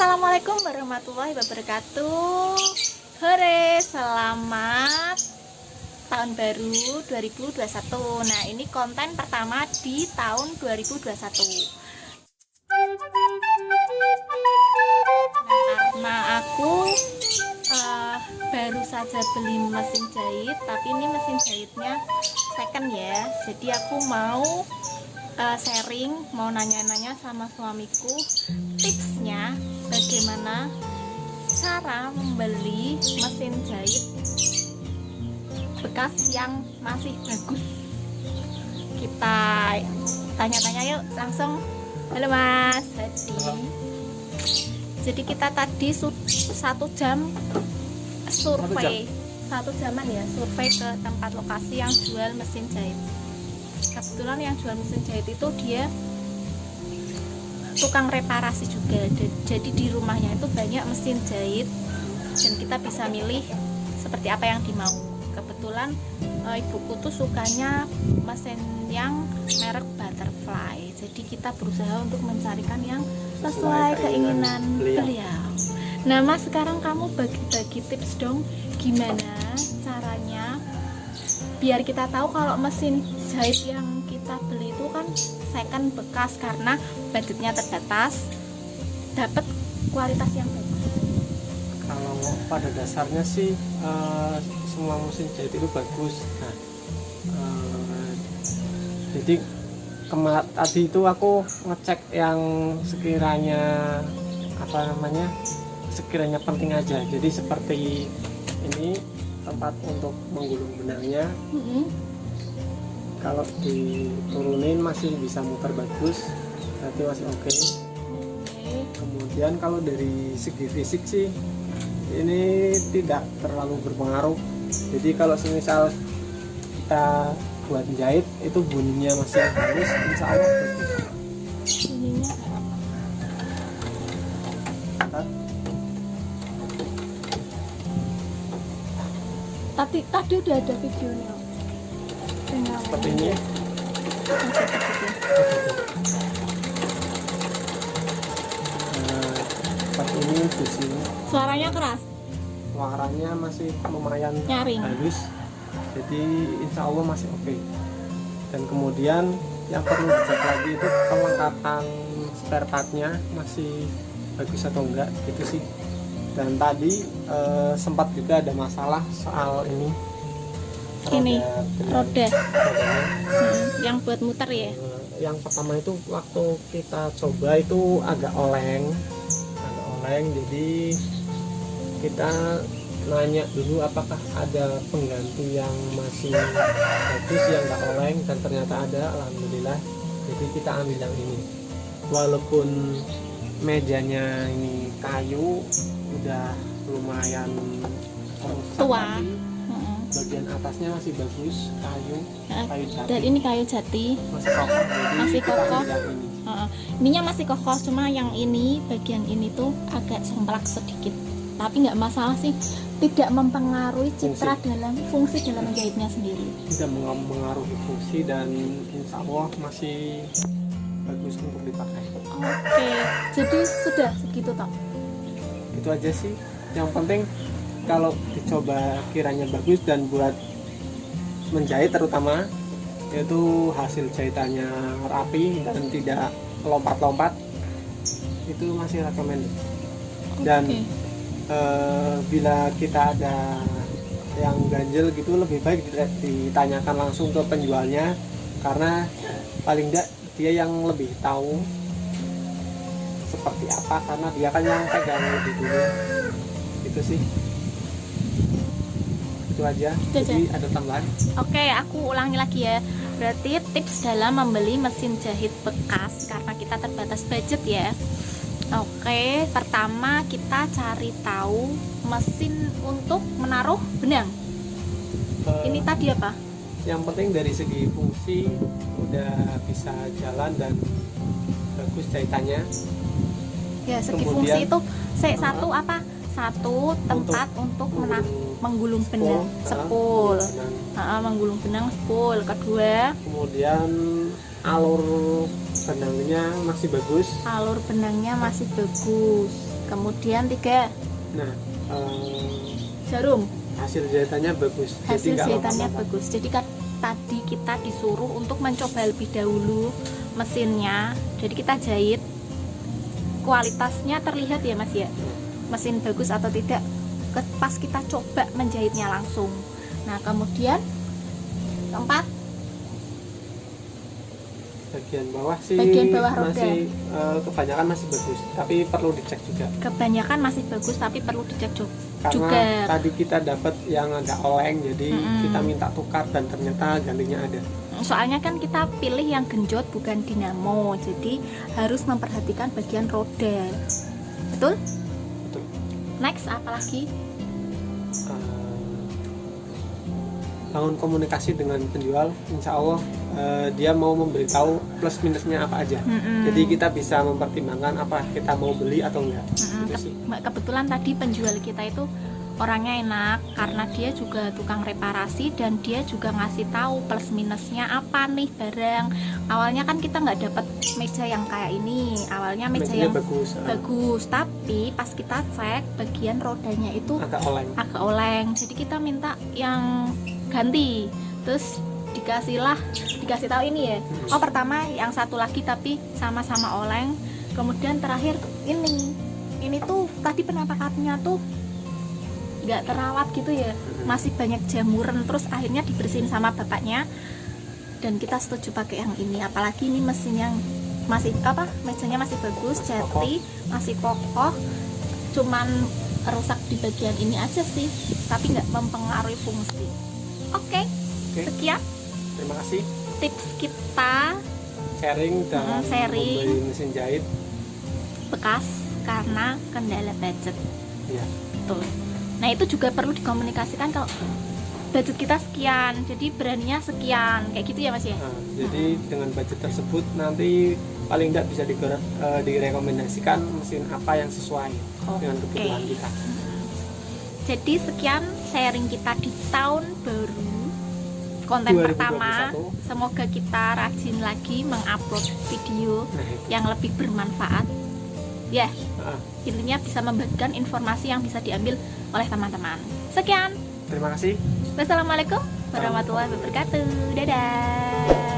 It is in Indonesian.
Assalamualaikum warahmatullahi wabarakatuh. Hore, selamat tahun baru 2021. Nah, ini konten pertama di tahun 2021. Karena aku baru saja beli mesin jahit, tapi ini mesin jahitnya second ya. Jadi aku mau sharing, mau nanya-nanya sama suamiku tipsnya bagaimana cara membeli mesin jahit bekas yang masih bagus. Kita tanya-tanya yuk langsung. Halo Mas Hadi. Jadi kita tadi 1 jam survei, 1 jaman ya, survei ke tempat lokasi yang jual mesin jahit. Kebetulan yang jual mesin jahit itu dia tukang reparasi juga, jadi di rumahnya itu banyak mesin jahit dan kita bisa milih seperti apa yang dimau. Kebetulan ibuku tuh sukanya mesin yang merek Butterfly, jadi kita berusaha untuk mencarikan yang sesuai keinginan beliau. Nah Mas, sekarang kamu bagi-bagi tips dong, gimana caranya biar kita tahu kalau mesin jahit yang kita beli itu kan second bekas, karena budgetnya terbatas, dapat kualitas yang bagus. Kalau pada dasarnya sih semua mesin jahit itu bagus. Nah, jadi tadi itu aku ngecek yang sekiranya penting aja. Jadi seperti ini tempat untuk menggulung benangnya. Kalau diturunin masih bisa muter bagus, berarti masih oke. Kemudian kalau dari segi fisik sih ini tidak terlalu berpengaruh. Jadi kalau semisal kita buat jahit itu bunyinya masih halus, insya Allah bagus. Bunyinya tadi udah ada videonya. Seperti ini. Seperti ini di sini. Suaranya keras. Suaranya masih lumayan Nyaring. halus. Jadi insya Allah masih oke. Dan kemudian yang perlu dicek lagi itu kelengkapan spare partnya masih bagus atau enggak gitu sih. Dan tadi sempat juga ada masalah soal roda yang buat muter ya. Yang pertama itu waktu kita coba itu agak oleng, jadi kita nanya dulu apakah ada pengganti yang masih bagus yang nggak oleng, dan ternyata ada, alhamdulillah. Jadi kita ambil yang ini, walaupun mejanya ini kayu udah lumayan tua, bagian atasnya masih bagus, kayu jati. Dan ini kayu jati Masih kokoh. Masih kokoh. Ini. Ininya masih kokoh, cuma yang ini bagian ini tuh agak somplak sedikit. Tapi nggak masalah sih, tidak mempengaruhi citra fungsi dalam menjahitnya sendiri. Tidak mengaruhi fungsi dan insya Allah masih bagus untuk dipakai. Oke, jadi sudah segitu toh. Itu aja sih. Yang penting kalau dicoba kiranya bagus dan buat menjahit terutama, yaitu hasil jahitannya rapi dan tidak lompat-lompat, itu masih recommended. Dan bila kita ada yang ganjel gitu, lebih baik ditanyakan langsung ke penjualnya, karena paling tidak dia yang lebih tahu seperti apa, karena dia kan yang pegang lebih dulu. Itu sih, itu aja. Jadi ada tambahan. Oke, aku ulangi lagi ya. Berarti tips dalam membeli mesin jahit bekas karena kita terbatas budget ya. Oke, pertama kita cari tahu mesin untuk menaruh benang. Ini tadi apa? Yang penting dari segi fungsi udah bisa jalan dan bagus jahitannya. Ya, segi Kemudian, fungsi itu satu tempat untuk menggulung benang sepul. Menggulung benang sepul. Kedua, kemudian alur benangnya masih bagus. Alur benangnya masih bagus. Kemudian 3, Nah, jarum. hasil jahitannya bagus. Hasil nggak jahitannya lompat-lompat. bagus. Jadi kan tadi kita disuruh untuk mencoba lebih dahulu mesinnya. Jadi kita jahit, kualitasnya terlihat ya Mas ya, mesin bagus atau tidak pas kita coba menjahitnya langsung. Nah kemudian 4, Bagian bawah sih Bagian bawah roda. masih kebanyakan masih bagus, tapi perlu dicek juga. kebanyakan masih bagus tapi perlu dicek Karena juga. tadi kita dapat yang agak oleng, jadi kita minta tukar dan ternyata gantinya ada. Soalnya kan kita pilih yang genjot bukan dinamo, jadi harus memperhatikan bagian roda. Betul? Betul. Next apalagi? Bangun komunikasi dengan penjual, insya Allah dia mau memberitahu plus minusnya apa aja. Jadi kita bisa mempertimbangkan apa kita mau beli atau enggak. Gitu sih. Kebetulan tadi penjual kita itu orangnya enak karena dia juga tukang reparasi dan dia juga ngasih tahu plus minusnya apa nih barang. Awalnya kan kita nggak dapat meja yang kayak ini, awalnya meja Mejanya yang bagus, tapi pas kita cek bagian rodanya itu agak agak oleng, jadi kita minta yang ganti. Terus dikasih tahu ini ya, oh pertama yang satu lagi tapi sama-sama oleng, kemudian terakhir ini tuh tadi penampakannya tuh nggak terawat gitu ya, masih banyak jamuran. Terus akhirnya dibersihin sama bapaknya dan kita setuju pakai yang ini. Apalagi ini mesin yang masih mejanya masih bagus, jati masih kokoh, cuman rusak di bagian ini aja sih, tapi nggak mempengaruhi fungsi. Oke. Sekian Terima kasih tips kita sharing dan sharing. membeli mesin jahit. bekas karena kendala budget. Ya. Betul. Nah itu juga perlu dikomunikasikan kalau budget kita sekian, jadi beraninya sekian, kayak gitu ya Mas ya. Nah, jadi dengan budget tersebut nanti paling tidak bisa direkomendasikan mesin apa yang sesuai dengan kebutuhan kita. Jadi sekian sharing kita di tahun baru, konten 2021. pertama. Semoga kita rajin lagi mengupload video yang lebih bermanfaat. Ya, intinya bisa membagikan informasi yang bisa diambil oleh teman-teman. Sekian. Terima kasih. Wassalamualaikum warahmatullahi wabarakatuh. Dadah.